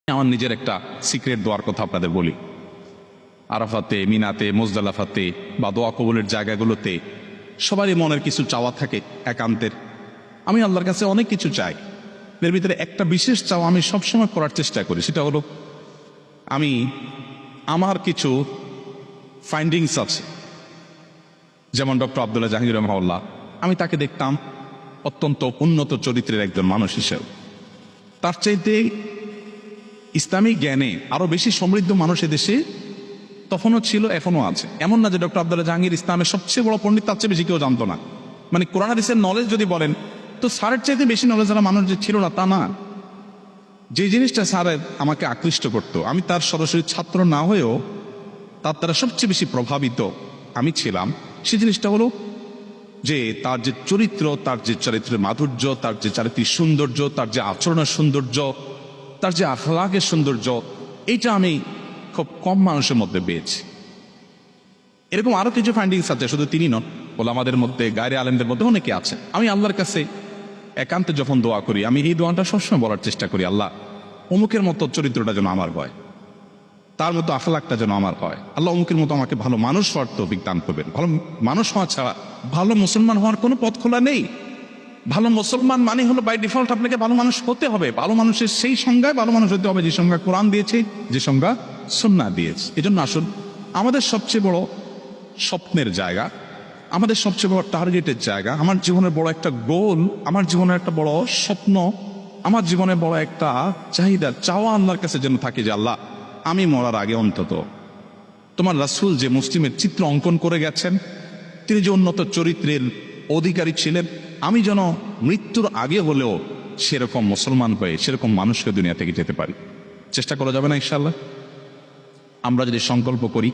আমার নিজের একটা সিক্রেট দোয়ার কথা আপনাদের বলি। আরাফাতে, মিনাতে, মুজদালাফাতে বা দোয়া কবুলের জায়গাগুলোতে সবারই মনের কিছু চাওয়া থাকে একান্তের। আমি আল্লাহর কাছে অনেক কিছু চাই, এর ভিতরে একটা বিশেষ চাওয়া আমি সবসময় করার চেষ্টা করি। সেটা হলো, আমি আমার কিছু ফাইন্ডিংস আছে, যেমন ডক্টর আব্দুল্লাহ জাহাঙ্গীর রহমাহুল্লাহ, আমি তাকে দেখতাম অত্যন্ত উন্নত চরিত্রের একজন মানুষ হিসেবে। তার চাইতে ইসলামিক জ্ঞানে আরো বেশি সমৃদ্ধ মানুষ এদেশে তখনও ছিল, এখনো আছে। এমন না যে ডক্টর আব্দুল্লাহ জাহাঙ্গীর ইসলামের সবচেয়ে বড় পণ্ডিত, তার চেয়ে বেশি কেউ জানতো না। মানে কোরআন হাদিসের নলেজ যদি বলেন, তো স্যারের চাইতে বেশি নলেজ যারা মানুষ যে ছিল না তা না। যে জিনিসটা স্যারের আমাকে আকৃষ্ট করতো, আমি তার সরাসরি ছাত্র না হয়েও তার দ্বারা সবচেয়ে বেশি প্রভাবিত আমি ছিলাম, সেই জিনিসটা হলো যে তার যে চরিত্র, তার যে চরিত্রের মাধুর্য, তার যে চারিত্রিক সৌন্দর্য, তার যে আচরণের সৌন্দর্য, তার যে আখলাকের সৌন্দর্য, এইটা আমি খুব কম মানুষের মধ্যে পেয়েছি। এরকম আরো কিছু ফাইন্ডিংস আছে, শুধু তিনি নন, বলে আমাদের মধ্যে, গায়রে আলেমদের মধ্যে অনেকে আছে। আমি আল্লাহর কাছে একান্তে যখন দোয়া করি, আমি এই দোয়াটা সবসময় বলার চেষ্টা করি, আল্লাহ অমুকের মতো চরিত্রটা যেন আমার হয়, তার মতো আখলাকটা যেন আমার হয়। আল্লাহ অমুকের মতো আমাকে ভালো মানুষ হওয়ার তৌফিক দান করবেন। ভালো মানুষ হওয়া ছাড়া ভালো মুসলমান হওয়ার কোনো পথ খোলা নেই। ভালো মুসলমান মানে হলো বাই ডিফল্ট আপনাকে ভালো মানুষ হতে হবে। ভালো মানুষের সেই সংজ্ঞায় ভালো মানুষ হতে হবে যে সংজ্ঞা কোরআন দিয়েছে, যে সংজ্ঞা সুন্নাহ দিয়েছে। এজন্য আসুন, আমাদের সবচেয়ে বড় স্বপ্নের জায়গা, আমাদের সবচেয়ে বড় টার্গেটের জায়গা, আমার জীবনের বড় একটা গোল, আমার জীবনের একটা বড় স্বপ্ন, আমার জীবনের বড় একটা চাহিদা, চাওয়া আল্লাহর কাছে যেন থাকে যে আল্লাহ, আমি মরার আগে অন্তত তোমার রাসূল যে মুসলিমের চিত্র অঙ্কন করে গেছেন, তিনি যে উন্নত চরিত্রের অধিকারী ছিলেন, আমি যেন মৃত্যুর আগে হলেও সেরকম মুসলমান হয়ে সেরকম মানুষকে দুনিয়া থেকে যেতে পারি। চেষ্টা করা যাবে না ইনশাআল্লাহ? আমরা যদি সংকল্প করি।